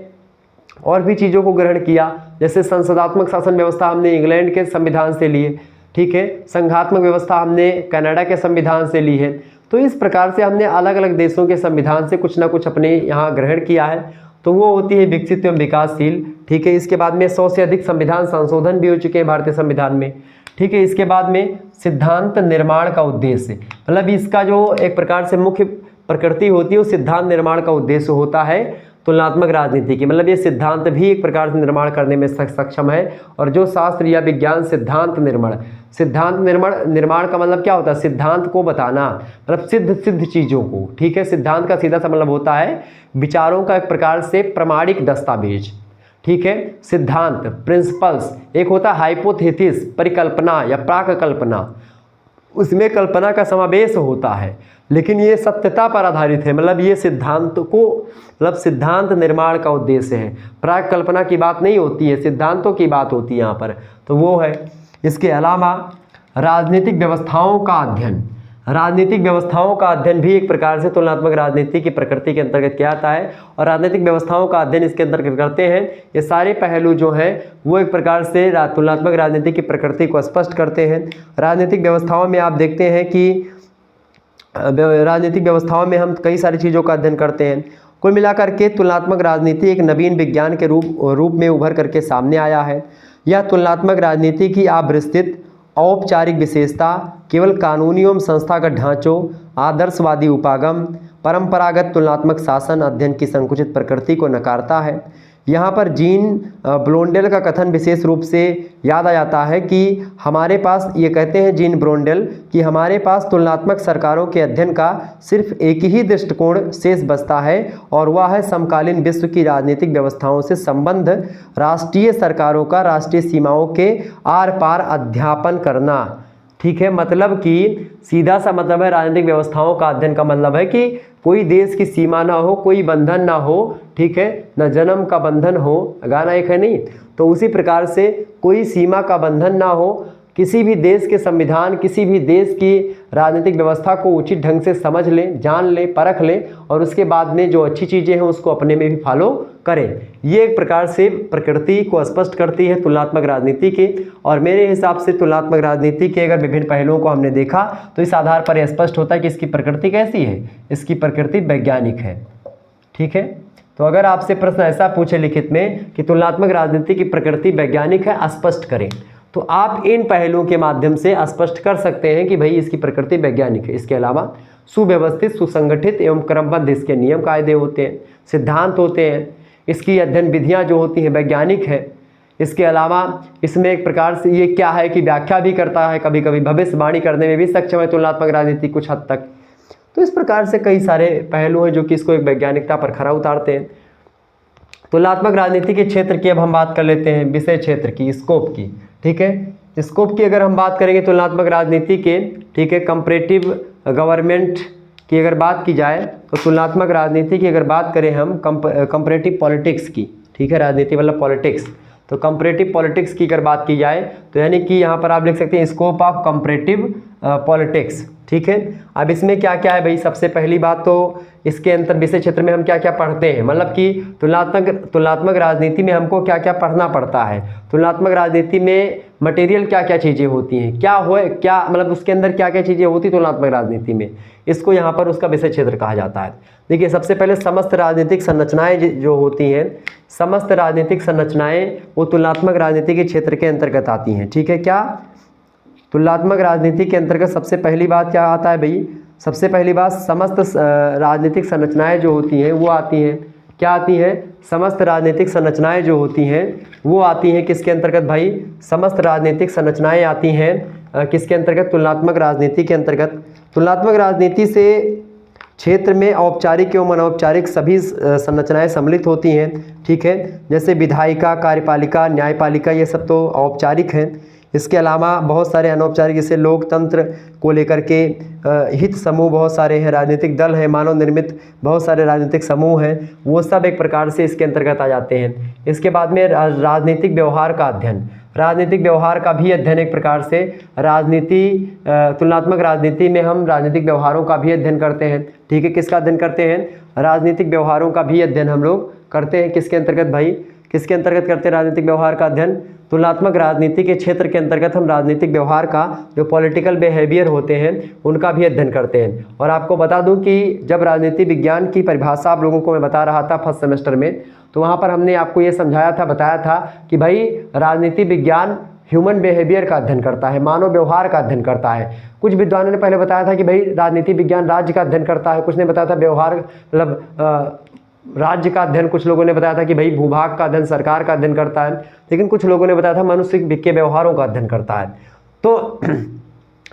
A: और भी चीज़ों को ग्रहण किया, जैसे संसदात्मक शासन व्यवस्था हमने इंग्लैंड के संविधान से ली है, ठीक है। संघात्मक व्यवस्था हमने कनाडा के संविधान से ली है। तो इस प्रकार से हमने अलग अलग देशों के संविधान से कुछ ना कुछ अपने यहाँ ग्रहण किया है, तो वो होती है विकसित एवं विकासशील, ठीक है। इसके बाद में 100 से अधिक संविधान संशोधन भी हो चुके हैं भारतीय संविधान में, ठीक है। इसके बाद में सिद्धांत निर्माण का उद्देश्य, मतलब इसका जो एक प्रकार से मुख्य प्रकृति होती है वो सिद्धांत निर्माण का उद्देश्य होता है तुलनात्मक राजनीति की। मतलब ये सिद्धांत भी एक प्रकार से निर्माण करने में सक्षम है। और जो शास्त्र या विज्ञान सिद्धांत निर्माण का मतलब क्या होता है? सिद्धांत को बताना, मतलब सिद्ध चीज़ों को, ठीक है। सिद्धांत का सीधा सा मतलब होता है विचारों का एक प्रकार से प्रमाणिक दस्तावेज, ठीक है। सिद्धांत प्रिंसिपल्स, एक होता है हाइपोथेसिस परिकल्पना या प्राकल्पना, उसमें कल्पना का समावेश होता है, लेकिन ये सत्यता पर आधारित है। मतलब ये सिद्धांत को, मतलब सिद्धांत निर्माण का उद्देश्य है, प्राक कल्पना की बात नहीं होती है, सिद्धांतों की बात होती है यहाँ पर, तो वो है। इसके अलावा राजनीतिक व्यवस्थाओं का अध्ययन, राजनीतिक व्यवस्थाओं का अध्ययन भी एक प्रकार से तुलनात्मक राजनीति की प्रकृति के अंतर्गत किया जाता है, और राजनीतिक व्यवस्थाओं का अध्ययन इसके अंतर्गत करते हैं। ये सारे पहलू जो हैं वो एक प्रकार से तुलनात्मक राजनीति की प्रकृति को स्पष्ट करते हैं। राजनीतिक व्यवस्थाओं में आप देखते हैं कि राजनीतिक व्यवस्थाओं में हम कई सारी चीज़ों का अध्ययन करते हैं। कुल मिलाकर के तुलनात्मक राजनीति एक नवीन विज्ञान के रूप में उभर करके सामने आया है। यह तुलनात्मक राजनीति की अविस्तृत औपचारिक विशेषता केवल कानूनी एवं संस्थागत ढांचों, आदर्शवादी उपागम, परंपरागत तुलनात्मक शासन अध्ययन की संकुचित प्रकृति को नकारता है। यहाँ पर जीन ब्रोंडेल का कथन विशेष रूप से याद आ जाता है कि हमारे पास, ये कहते हैं जीन ब्रोंडेल कि हमारे पास तुलनात्मक सरकारों के अध्ययन का सिर्फ एक ही दृष्टिकोण शेष बचता है और वह है समकालीन विश्व की राजनीतिक व्यवस्थाओं से संबंध राष्ट्रीय सरकारों का राष्ट्रीय सीमाओं के आर पार अध्यापन करना। ठीक है, मतलब कि सीधा सा मतलब है राजनीतिक व्यवस्थाओं का अध्ययन का मतलब है कि कोई देश की सीमा ना हो, कोई बंधन ना हो, ठीक है, न जन्म का बंधन हो, गाना एक है नहीं, तो उसी प्रकार से कोई सीमा का बंधन ना हो, किसी भी देश के संविधान, किसी भी देश की राजनीतिक व्यवस्था को उचित ढंग से समझ लें, जान लें, परख लें और उसके बाद में जो अच्छी चीज़ें हैं उसको अपने में भी फॉलो करें। ये एक प्रकार से प्रकृति को स्पष्ट करती है तुलनात्मक राजनीति की। और मेरे हिसाब से तुलनात्मक राजनीति के अगर विभिन्न पहलुओं को हमने देखा तो इस आधार पर यह स्पष्ट होता है कि इसकी प्रकृति कैसी है, इसकी प्रकृति वैज्ञानिक है। ठीक है, तो अगर आपसे प्रश्न ऐसा पूछे लिखित में कि तुलनात्मक राजनीति की प्रकृति वैज्ञानिक है, स्पष्ट करें, तो आप इन पहलुओं के माध्यम से स्पष्ट कर सकते हैं कि भाई इसकी प्रकृति वैज्ञानिक है। इसके अलावा सुव्यवस्थित, सुसंगठित एवं क्रमबद्ध इसके नियम कायदे होते हैं, सिद्धांत होते हैं, इसकी अध्ययन विधियां जो होती हैं वैज्ञानिक है। इसके अलावा इसमें एक प्रकार से ये क्या है कि व्याख्या भी करता है, कभी कभी भविष्यवाणी करने में भी सक्षम है तुलनात्मक राजनीति कुछ हद तक। तो इस प्रकार से कई सारे पहलू हैं जो कि इसको एक वैज्ञानिकता पर खरा उतारते हैं। तुलनात्मक राजनीति के क्षेत्र की अब हम बात कर लेते हैं, विषय क्षेत्र की, स्कोप की। ठीक है, स्कोप की अगर हम बात करेंगे तुलनात्मक राजनीति के, ठीक है, कंपैरेटिव गवर्नमेंट की अगर बात की जाए तो तुलनात्मक राजनीति की अगर बात करें हम कंपैरेटिव पॉलिटिक्स की, ठीक है, राजनीति मतलब पॉलिटिक्स, तो कंपैरेटिव पॉलिटिक्स की अगर बात की जाए तो यानी कि यहाँ पर आप लिख सकते हैं स्कोप ऑफ कंपैरेटिव पॉलिटिक्स। ठीक है, अब इसमें क्या क्या है भाई, सबसे पहली बात तो इसके अंतर विषय क्षेत्र में हम क्या क्या पढ़ते हैं, मतलब कि तुलनात्मक राजनीति में हमको क्या क्या पढ़ना पड़ता है, तुलनात्मक राजनीति में मटेरियल क्या क्या चीज़ें होती हैं, क्या मतलब उसके अंदर क्या क्या चीज़ें होती तुलनात्मक राजनीति में, इसको यहाँ पर उसका विषय क्षेत्र कहा जाता है। देखिए, सबसे पहले समस्त राजनीतिक संरचनाएं जो होती हैं, समस्त राजनीतिक संरचनाएं वो तुलनात्मक राजनीति के क्षेत्र के अंतर्गत आती हैं। ठीक है, क्या तुलनात्मक राजनीति के अंतर्गत सबसे पहली बात क्या आता है भाई, सबसे पहली बात समस्त राजनीतिक संरचनाएं जो होती हैं वो आती हैं, क्या आती हैं, समस्त राजनीतिक संरचनाएं जो होती हैं वो आती हैं किसके अंतर्गत भाई, समस्त राजनीतिक संरचनाएं आती हैं किसके अंतर्गत, तुलनात्मक राजनीति के अंतर्गत। तुलनात्मक राजनीति से क्षेत्र में औपचारिक एवं अनौपचारिक सभी संरचनाएं सम्मिलित होती हैं। ठीक है, जैसे विधायिका, कार्यपालिका, न्यायपालिका, ये सब तो औपचारिक हैं। इसके अलावा बहुत सारे अनौपचारिक, जैसे लोकतंत्र को लेकर के हित समूह बहुत सारे हैं, राजनीतिक दल हैं, मानव निर्मित बहुत सारे राजनीतिक समूह हैं, वो सब एक प्रकार से इसके अंतर्गत आ जाते हैं। इसके बाद में राजनीतिक व्यवहार का अध्ययन, राजनीतिक व्यवहार का भी अध्ययन एक प्रकार से तुलनात्मक राजनीति में हम राजनीतिक व्यवहारों का भी अध्ययन करते हैं। ठीक है, किसका अध्ययन करते हैं, राजनीतिक व्यवहारों का भी अध्ययन हम लोग करते हैं। किसके अंतर्गत भाई, किसके अंतर्गत करते हैं राजनीतिक व्यवहार का अध्ययन, तुलनात्मक राजनीति के क्षेत्र के अंतर्गत हम राजनीतिक व्यवहार का जो पॉलिटिकल बिहेवियर होते हैं उनका भी अध्ययन करते हैं। और आपको बता दूं कि जब राजनीति विज्ञान की परिभाषा आप लोगों को मैं बता रहा था फर्स्ट सेमेस्टर में, तो वहाँ पर हमने आपको ये समझाया था, बताया था कि भाई राजनीति विज्ञान ह्यूमन बिहेवियर का अध्ययन करता है, मानव व्यवहार का अध्ययन करता है। कुछ विद्वानों ने पहले बताया था कि भाई राजनीति विज्ञान राज्य का अध्ययन करता है, कुछ ने बताया था व्यवहार मतलब राज्य का अध्ययन, कुछ लोगों ने बताया था कि भाई भूभाग का अध्ययन सरकार का अध्ययन करता है, लेकिन कुछ लोगों ने बताया था मनुष्य के व्यवहारों का अध्ययन करता है। तो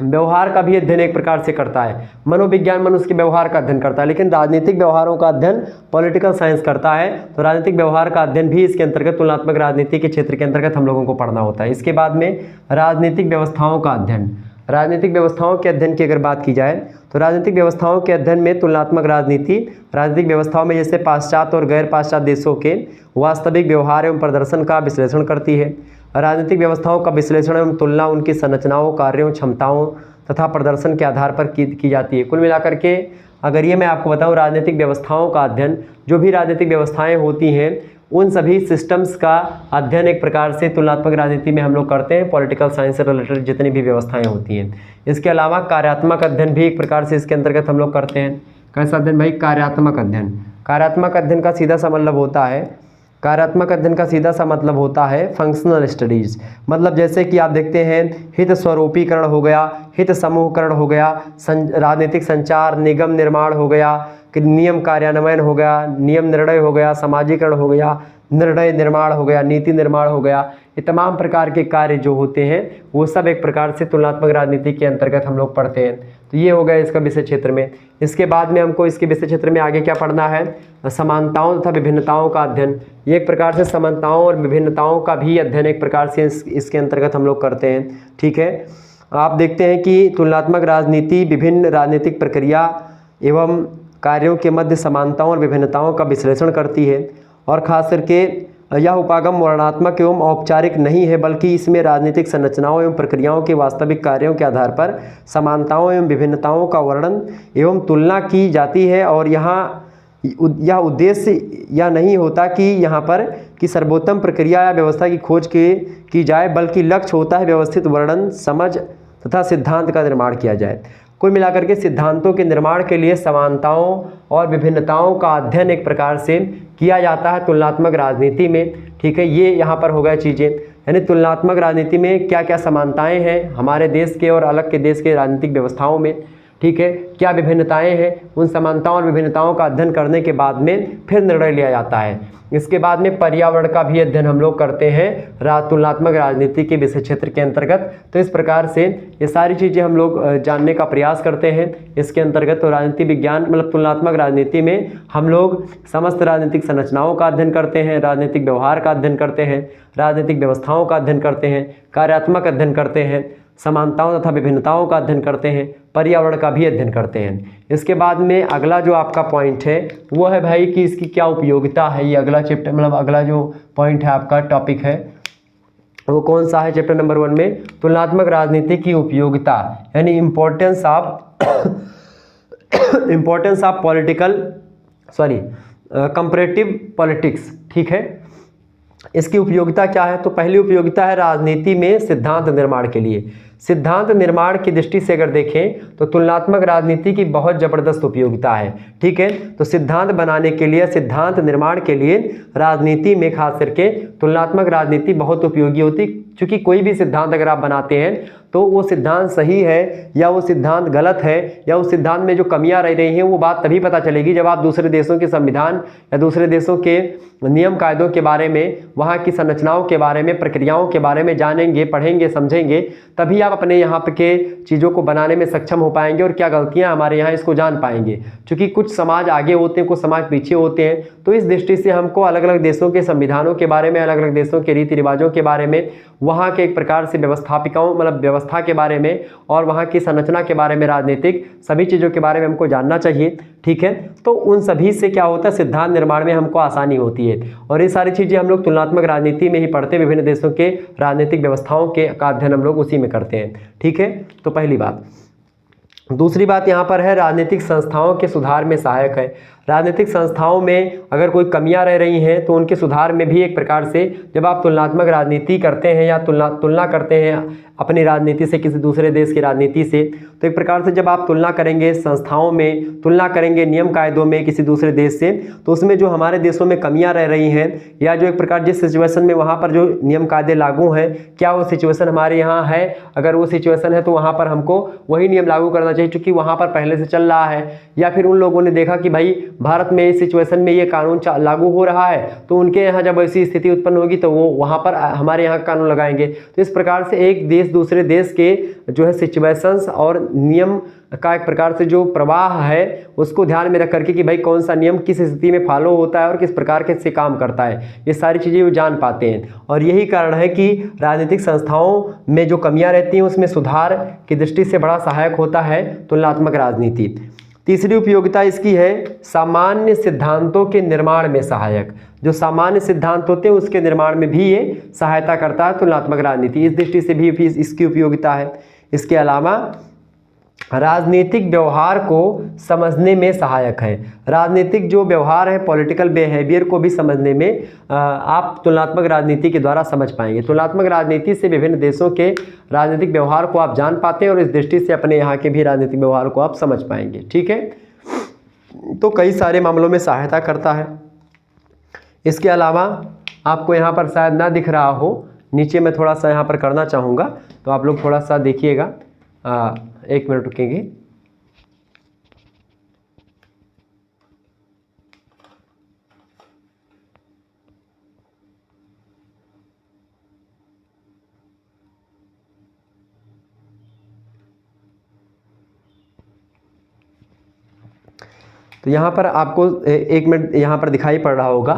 A: व्यवहार का भी अध्ययन एक प्रकार से करता है, मनोविज्ञान मनुष्य के व्यवहार का अध्ययन करता है, लेकिन राजनीतिक व्यवहारों का अध्ययन पॉलिटिकल साइंस करता है। तो राजनीतिक व्यवहार का अध्ययन भी इसके अंतर्गत तुलनात्मक राजनीति के क्षेत्र के अंतर्गत हम लोगों को पढ़ना होता है। इसके बाद में राजनीतिक व्यवस्थाओं का अध्ययन, राजनीतिक व्यवस्थाओं के अध्ययन की अगर बात की जाए तो राजनीतिक व्यवस्थाओं के अध्ययन में तुलनात्मक राजनीति राजनीतिक व्यवस्थाओं में जैसे पाश्चात्य और गैर पाश्चात्य देशों के वास्तविक व्यवहार एवं प्रदर्शन का विश्लेषण करती है। राजनीतिक व्यवस्थाओं का विश्लेषण एवं तुलना उनकी संरचनाओं, कार्यों, क्षमताओं तथा प्रदर्शन के आधार पर की जाती है। कुल मिलाकर के अगर ये मैं आपको बताऊं, राजनीतिक व्यवस्थाओं का अध्ययन, जो भी राजनीतिक व्यवस्थाएं होती हैं उन सभी सिस्टम्स का अध्ययन एक प्रकार से तुलनात्मक राजनीति में हम लोग करते हैं, पॉलिटिकल साइंस से रिलेटेड जितनी भी व्यवस्थाएं होती हैं। इसके अलावा कार्यात्मक अध्ययन भी एक प्रकार से इसके अंतर्गत हम लोग करते हैं। कैसा अध्ययन भाई, कार्यात्मक अध्ययन। कार्यात्मक अध्ययन का सीधा सा मतलब होता है, कार्यात्मक अध्ययन का सीधा सा मतलब होता है फंक्शनल स्टडीज़। मतलब जैसे कि आप देखते हैं हित स्वरूपीकरण हो गया, हित समूहकरण हो गया, राजनीतिक संचार, निगम निर्माण हो गया, कि नियम कार्यान्वयन हो गया, नियम निर्णय हो गया, समाजीकरण हो गया, निर्णय निर्माण हो गया, नीति निर्माण हो गया। ये तमाम प्रकार के कार्य जो होते हैं वो सब एक प्रकार से तुलनात्मक राजनीति के अंतर्गत हम लोग पढ़ते हैं। तो ये हो गया इसका विषय क्षेत्र में। इसके बाद में हमको इसके विषय क्षेत्र में आगे क्या पढ़ना है, समानताओं तथा विभिन्नताओं का अध्ययन। ये एक प्रकार से समानताओं और विभिन्नताओं का भी अध्ययन एक प्रकार से इसके अंतर्गत हम लोग करते हैं। ठीक है, आप देखते हैं कि तुलनात्मक राजनीति विभिन्न राजनीतिक प्रक्रिया एवं कार्यों के मध्य समानताओं और विभिन्नताओं का विश्लेषण करती है, और खास करके यह उपागम वर्णनात्मक एवं औपचारिक नहीं है, बल्कि इसमें राजनीतिक संरचनाओं एवं प्रक्रियाओं के वास्तविक कार्यों के आधार पर समानताओं एवं विभिन्नताओं का वर्णन एवं तुलना की जाती है। और यहाँ यह उद्देश्य यह नहीं होता कि यहाँ पर कि सर्वोत्तम प्रक्रिया या व्यवस्था की खोज की जाए, बल्कि लक्ष्य होता है व्यवस्थित वर्णन, समझ तथा सिद्धांत का निर्माण किया जाए। कुल मिलाकर के सिद्धांतों के निर्माण के लिए समानताओं और विभिन्नताओं का अध्ययन एक प्रकार से किया जाता है तुलनात्मक राजनीति में। ठीक है, ये यहाँ पर हो गया चीज़ें, यानी तुलनात्मक राजनीति में क्या क्या समानताएं हैं हमारे देश के और अलग के देश के राजनीतिक व्यवस्थाओं में। ठीक है, क्या विभिन्नताएं हैं, उन समानताओं और विभिन्नताओं का अध्ययन करने के बाद में फिर निर्णय लिया जाता है। इसके बाद में पर्यावरण का भी अध्ययन हम लोग करते हैं तुलनात्मक राजनीति के विषय क्षेत्र के अंतर्गत। तो इस प्रकार से ये सारी चीज़ें हम लोग जानने का प्रयास करते हैं इसके अंतर्गत। तो राजनीति विज्ञान मतलब तुलनात्मक राजनीति में हम लोग समस्त राजनीतिक संरचनाओं का अध्ययन करते हैं, राजनीतिक व्यवहार का अध्ययन करते हैं, राजनीतिक व्यवस्थाओं का अध्ययन करते हैं, कार्यात्मक अध्ययन करते हैं, समानताओं तथा विभिन्नताओं का अध्ययन करते हैं, पर्यावरण का भी अध्ययन करते हैं। इसके बाद में अगला जो आपका पॉइंट है वो है भाई कि इसकी क्या उपयोगिता है। ये अगला चैप्टर मतलब अगला जो पॉइंट है आपका टॉपिक है वो कौन सा है चैप्टर नंबर 1 में, तुलनात्मक राजनीति की उपयोगिता, यानी इम्पोर्टेंस ऑफ कंपैरेटिव पॉलिटिक्स। ठीक है, इसकी उपयोगिता क्या है, तो पहली उपयोगिता है राजनीति में सिद्धांत निर्माण के लिए। सिद्धांत निर्माण की दृष्टि से अगर देखें तो तुलनात्मक राजनीति की बहुत ज़बरदस्त उपयोगिता है। ठीक है, तो सिद्धांत बनाने के लिए, सिद्धांत निर्माण के लिए राजनीति में खास करके तुलनात्मक राजनीति बहुत उपयोगी होती, क्योंकि कोई भी सिद्धांत अगर आप बनाते हैं तो वो सिद्धांत सही है या वो सिद्धांत गलत है या उस सिद्धांत में जो कमियां रह रही हैं वो बात तभी पता चलेगी जब आप दूसरे देशों के संविधान या दूसरे देशों के नियम कायदों के बारे में, वहाँ की संरचनाओं के बारे में, प्रक्रियाओं के बारे में जानेंगे, पढ़ेंगे, समझेंगे, तभी आप अपने यहाँ के चीज़ों को बनाने में सक्षम हो पाएंगे और क्या गलतियाँ हमारे यहाँ इसको जान पाएंगे। क्योंकि कुछ समाज आगे होते हैं, कुछ समाज पीछे होते हैं, तो इस दृष्टि से हमको अलग अलग देशों के संविधानों के बारे में, अलग अलग देशों के रीति रिवाजों के बारे में, वहाँ के एक प्रकार से व्यवस्थापिकाओं मतलब व्यवस्था के बारे में और वहाँ की संरचना के बारे में, राजनीतिक सभी चीज़ों के बारे में हमको जानना चाहिए। ठीक है, तो उन सभी से क्या होता है, सिद्धांत निर्माण में हमको आसानी होती है। और ये सारी चीज़ें हम लोग तुलनात्मक राजनीति में ही पढ़ते हैं, विभिन्न देशों के राजनीतिक व्यवस्थाओं के का अध्ययन हम लोग उसी में करते हैं। ठीक है, तो पहली बात। दूसरी बात यहाँ पर है राजनीतिक संस्थाओं के सुधार में सहायक है। राजनीतिक संस्थाओं में अगर कोई कमियां रह रही हैं तो उनके सुधार में भी एक प्रकार से जब आप तुलनात्मक राजनीति करते हैं या तुलना करते हैं अपनी राजनीति से किसी दूसरे देश की राजनीति से, तो एक प्रकार से जब आप तुलना करेंगे संस्थाओं में, तुलना करेंगे नियम कायदों में किसी दूसरे देश से, तो उसमें जो हमारे देशों में कमियां रह रही हैं या जो एक प्रकार जिस सिचुएशन में वहाँ पर जो नियम कायदे लागू हैं, क्या वो सिचुएशन हमारे यहाँ है, अगर वो सिचुएशन है तो वहाँ पर हमको वही नियम लागू करना चाहिए क्योंकि वहाँ पर पहले से चल रहा है, या फिर उन लोगों ने देखा कि भाई भारत में इस सिचुएशन में ये कानून लागू हो रहा है तो उनके यहाँ जब ऐसी स्थिति उत्पन्न होगी तो वो वहाँ पर हमारे यहाँ कानून लगाएंगे। तो इस प्रकार से एक देश दूसरे देश के जो है सिचुएशंस और नियम का एक प्रकार से जो प्रवाह है उसको ध्यान में रख करके कि भाई कौन सा नियम किस स्थिति में फॉलो होता है और किस प्रकार के से काम करता है, ये सारी चीज़ें वो जान पाते हैं। और यही कारण है कि राजनीतिक संस्थाओं में जो कमियां रहती हैं उसमें सुधार की दृष्टि से बड़ा सहायक होता है तुलनात्मक राजनीति। तीसरी उपयोगिता इसकी है सामान्य सिद्धांतों के निर्माण में सहायक। जो सामान्य सिद्धांत होते हैं उसके निर्माण में भी ये सहायता करता है तुलनात्मक राजनीति, इस दृष्टि से भी इसकी उपयोगिता है। इसके अलावा राजनीतिक व्यवहार को समझने में सहायक है। राजनीतिक जो व्यवहार है, पॉलिटिकल बिहेवियर को भी समझने में आप तुलनात्मक राजनीति के द्वारा समझ पाएंगे। तुलनात्मक राजनीति से विभिन्न देशों के राजनीतिक व्यवहार को आप जान पाते हैं और इस दृष्टि से अपने यहाँ के भी राजनीतिक व्यवहार को आप समझ पाएंगे। ठीक है, तो कई सारे मामलों में सहायता करता है। इसके अलावा आपको यहाँ पर शायद ना दिख रहा हो, नीचे मैं थोड़ा सा यहाँ पर करना चाहूँगा, तो आप लोग थोड़ा सा देखिएगा। 1 मिनट रुकेंगे। तो यहाँ पर आपको 1 मिनट यहाँ पर दिखाई पड़ रहा होगा,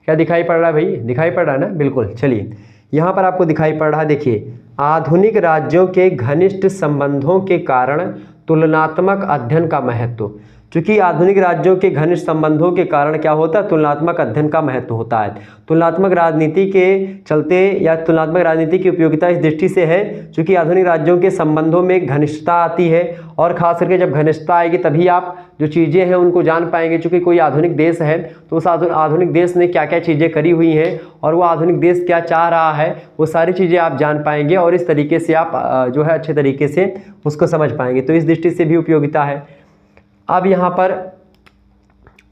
A: क्या दिखाई पड़ रहा है भाई? दिखाई पड़ रहा है ना? बिल्कुल। चलिए, यहाँ पर आपको दिखाई पड़ रहा है, देखिए, आधुनिक राज्यों के घनिष्ठ संबंधों के कारण तुलनात्मक अध्ययन का महत्व। चूंकि आधुनिक राज्यों के घनिष्ठ संबंधों के कारण क्या होता है? तुलनात्मक अध्ययन का महत्व होता है। तुलनात्मक राजनीति के चलते या तुलनात्मक राजनीति की उपयोगिता इस दृष्टि से है, चूंकि आधुनिक राज्यों के संबंधों में घनिष्ठता आती है, और खास करके जब घनिष्ठता आएगी तभी आप जो चीज़ें हैं उनको जान पाएंगे। चूंकि कोई आधुनिक देश है तो उस आधुनिक देश ने क्या क्या चीज़ें करी हुई हैं और वो आधुनिक देश क्या चाह रहा है, वो सारी चीज़ें आप जान पाएंगे और इस तरीके से आप जो है अच्छे तरीके से उसको समझ पाएंगे। तो इस दृष्टि से भी उपयोगिता है। अब यहाँ पर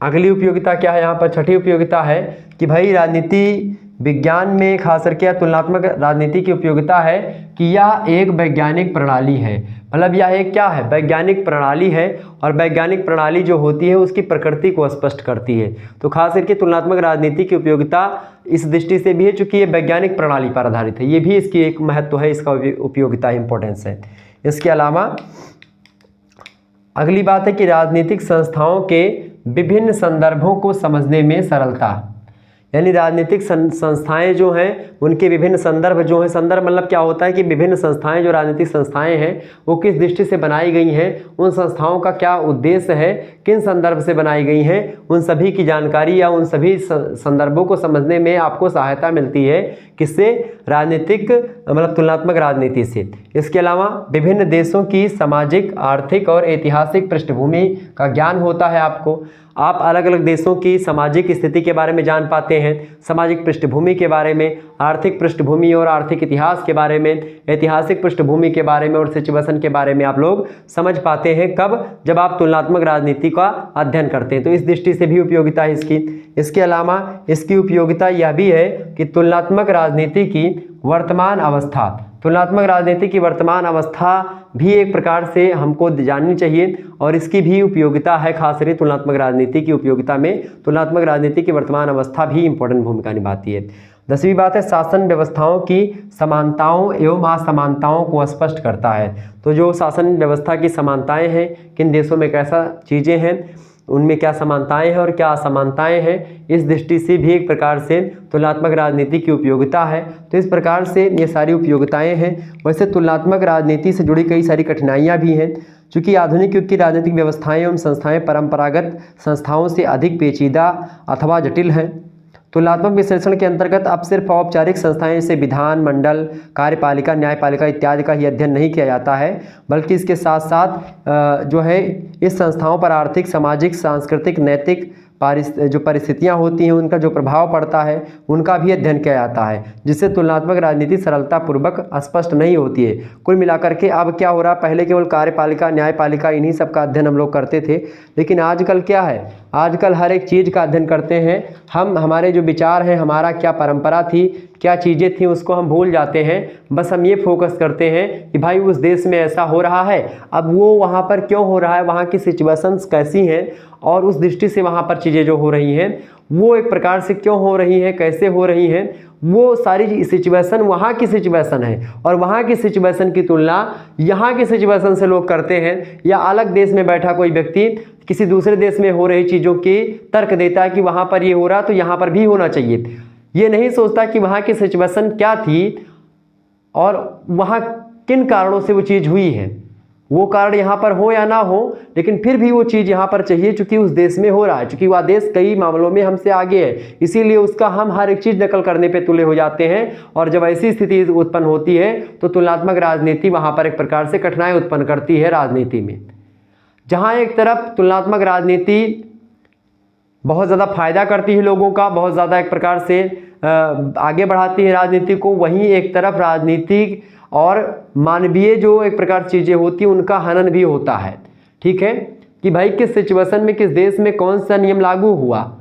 A: अगली उपयोगिता क्या है? यहाँ पर छठी उपयोगिता है कि भाई राजनीति विज्ञान में खास करके तुलनात्मक राजनीति की उपयोगिता है कि यह एक वैज्ञानिक प्रणाली है। मतलब यह एक क्या है? वैज्ञानिक प्रणाली है, और वैज्ञानिक प्रणाली जो होती है उसकी प्रकृति को स्पष्ट करती है। तो खास करके तुलनात्मक राजनीति की उपयोगिता इस दृष्टि से भी है चूँकि ये वैज्ञानिक प्रणाली पर आधारित है। ये भी इसकी एक महत्व है, इसका उपयोगिता इंपॉर्टेंस है। इसके अलावा अगली बात है कि राजनीतिक संस्थाओं के विभिन्न संदर्भों को समझने में सरलता, यानी राजनीतिक संस्थाएं जो हैं उनके विभिन्न संदर्भ जो हैं, संदर्भ मतलब क्या होता है कि विभिन्न संस्थाएं जो राजनीतिक संस्थाएं हैं वो किस दृष्टि से बनाई गई हैं, उन संस्थाओं का क्या उद्देश्य है, किन संदर्भ से बनाई गई हैं, उन सभी की जानकारी या उन सभी संदर्भों को समझने में आपको सहायता मिलती है। किससे? राजनीतिक मतलब तुलनात्मक राजनीति से। इसके अलावा विभिन्न देशों की सामाजिक, आर्थिक और ऐतिहासिक पृष्ठभूमि का ज्ञान होता है आपको। आप अलग अलग देशों की सामाजिक स्थिति के बारे में जान पाते हैं, सामाजिक पृष्ठभूमि के बारे में, आर्थिक पृष्ठभूमि और आर्थिक इतिहास के बारे में, ऐतिहासिक पृष्ठभूमि के बारे में और सिचुएशन के बारे में आप लोग समझ पाते हैं। कब? जब आप तुलनात्मक राजनीति का अध्ययन करते हैं। तो इस दृष्टि से भी उपयोगिता है इसकी। इसके अलावा इसकी उपयोगिता यह भी है कि तुलनात्मक राजनीति की वर्तमान अवस्था, तुलनात्मक राजनीति की वर्तमान अवस्था भी एक प्रकार से हमको जाननी चाहिए और इसकी भी उपयोगिता है। खास करके तुलनात्मक राजनीति की उपयोगिता में तुलनात्मक राजनीति की वर्तमान अवस्था भी इंपॉर्टेंट भूमिका निभाती है। 10वीं बात है शासन व्यवस्थाओं की समानताओं एवं असमानताओं को स्पष्ट करता है। तो जो शासन व्यवस्था की समानताएं हैं, किन देशों में कैसा चीज़ें हैं, उनमें क्या समानताएं हैं और क्या असमानताएं हैं, इस दृष्टि से भी एक प्रकार से तुलनात्मक राजनीति की उपयोगिता है। तो इस प्रकार से ये सारी उपयोगिताएं हैं। वैसे तुलनात्मक राजनीति से जुड़ी कई सारी कठिनाइयां भी हैं, क्योंकि आधुनिक युग की राजनीतिक व्यवस्थाएं एवं संस्थाएं परंपरागत संस्थाओं से अधिक पेचीदा अथवा जटिल हैं। तुलनात्मक विश्लेषण के अंतर्गत अब सिर्फ औपचारिक संस्थाएं जैसे विधान मंडल, कार्यपालिका, न्यायपालिका इत्यादि का ही अध्ययन नहीं किया जाता है, बल्कि इसके साथ साथ जो है इस संस्थाओं पर आर्थिक, सामाजिक, सांस्कृतिक, नैतिक जो परिस्थितियां होती हैं उनका जो प्रभाव पड़ता है उनका भी अध्ययन किया जाता है, जिससे तुलनात्मक राजनीति सरलतापूर्वक स्पष्ट नहीं होती है। कुल मिलाकर के अब क्या हो रहा है, पहले केवल कार्यपालिका, न्यायपालिका इन्हीं सब का अध्ययन हम लोग करते थे, लेकिन आजकल क्या है, आजकल हर एक चीज़ का अध्ययन करते हैं हम। हमारे जो विचार हैं, हमारा क्या परंपरा थी, क्या चीज़ें थी, उसको हम भूल जाते हैं। बस हम ये फोकस करते हैं कि भाई उस देश में ऐसा हो रहा है, अब वो वहाँ पर क्यों हो रहा है, वहाँ की सिचुएशंस कैसी हैं और उस दृष्टि से वहाँ पर चीज़ें जो हो रही हैं वो एक प्रकार से क्यों हो रही हैं, कैसे हो रही हैं, वो सारी सिचुएशन वहाँ की सिचुएशन है और वहाँ की सिचुएशन की तुलना यहाँ की सिचुएशन से लोग करते हैं। या अलग देश में बैठा कोई व्यक्ति किसी दूसरे देश में हो रही चीज़ों की तर्क देता है कि वहाँ पर ये हो रहा तो यहाँ पर भी होना चाहिए। ये नहीं सोचता कि वहाँ की सिचुएशन क्या थी और वहाँ किन कारणों से वो चीज़ हुई है। वो कारण यहाँ पर हो या ना हो, लेकिन फिर भी वो चीज़ यहाँ पर चाहिए चूंकि उस देश में हो रहा है, चूंकि वह देश कई मामलों में हमसे आगे है, इसीलिए उसका हम हर एक चीज़ नकल करने पे तुले हो जाते हैं। और जब ऐसी स्थिति उत्पन्न होती है तो तुलनात्मक राजनीति वहाँ पर एक प्रकार से कठिनाई उत्पन्न करती है राजनीति में। जहाँ एक तरफ तुलनात्मक राजनीति बहुत ज़्यादा फायदा करती है लोगों का, बहुत ज़्यादा एक प्रकार से आगे बढ़ाती है राजनीति को, वहीं एक तरफ राजनीतिक और मानवीय जो एक प्रकार चीज़ें होती हैं उनका हनन भी होता है। ठीक है, कि भाई किस सिचुएशन में, किस देश में कौन सा नियम लागू हुआ,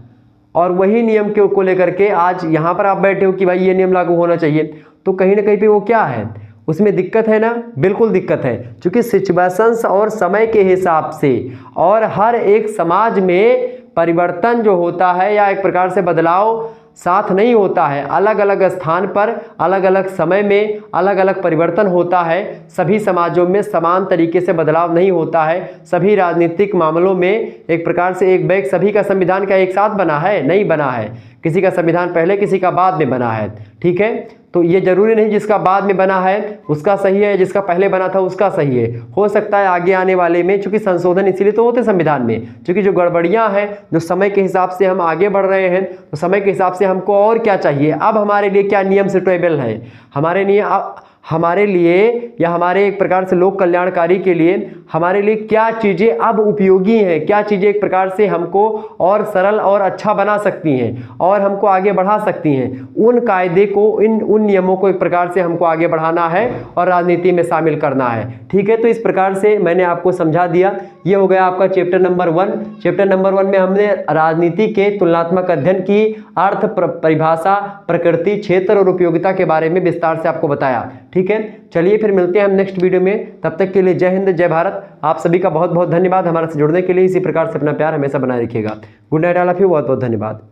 A: और वही नियम को लेकर के आज यहाँ पर आप बैठे हो कि भाई ये नियम लागू होना चाहिए, तो कहीं ना कहीं पे वो क्या है, उसमें दिक्कत है ना, बिल्कुल दिक्कत है। क्योंकि सिचुएशंस और समय के हिसाब से और हर एक समाज में परिवर्तन जो होता है या एक प्रकार से बदलाव साथ नहीं होता है, अलग अलग स्थान पर अलग अलग समय में अलग अलग परिवर्तन होता है। सभी समाजों में समान तरीके से बदलाव नहीं होता है। सभी राजनीतिक मामलों में एक प्रकार से एक बैग, सभी का संविधान का एक साथ बना है, नहीं बना है, किसी का संविधान पहले किसी का बाद में बना है, ठीक है। तो ये जरूरी नहीं जिसका बाद में बना है उसका सही है, जिसका पहले बना था उसका सही है। हो सकता है आगे आने वाले में, चूंकि संशोधन इसीलिए तो होते संविधान में, क्योंकि जो गड़बड़ियां हैं, जो समय के हिसाब से हम आगे बढ़ रहे हैं, तो समय के हिसाब से हमको और क्या चाहिए, अब हमारे लिए क्या नियम सुटेबल है, हमारे लिए या हमारे एक प्रकार से लोक कल्याणकारी के लिए हमारे लिए क्या चीज़ें अब उपयोगी हैं, क्या चीज़ें एक प्रकार से हमको और सरल और अच्छा बना सकती हैं और हमको आगे बढ़ा सकती हैं, उन कायदे को, उन नियमों को एक प्रकार से हमको आगे बढ़ाना है और राजनीति में शामिल करना है, ठीक है। तो इस प्रकार से मैंने आपको समझा दिया। ये हो गया आपका चैप्टर नंबर 1। चैप्टर नंबर 1 में हमने राजनीति के तुलनात्मक अध्ययन की अर्थ, परिभाषा, प्रकृति, क्षेत्र और उपयोगिता के बारे में विस्तार से आपको बताया, ठीक है। चलिए फिर मिलते हैं हम नेक्स्ट वीडियो में, तब तक के लिए जय हिंद, जय भारत। आप सभी का बहुत बहुत धन्यवाद हमारे से जुड़ने के लिए। इसी प्रकार से अपना प्यार हमेशा बनाए रखिएगा। Good night all of you, बहुत बहुत धन्यवाद।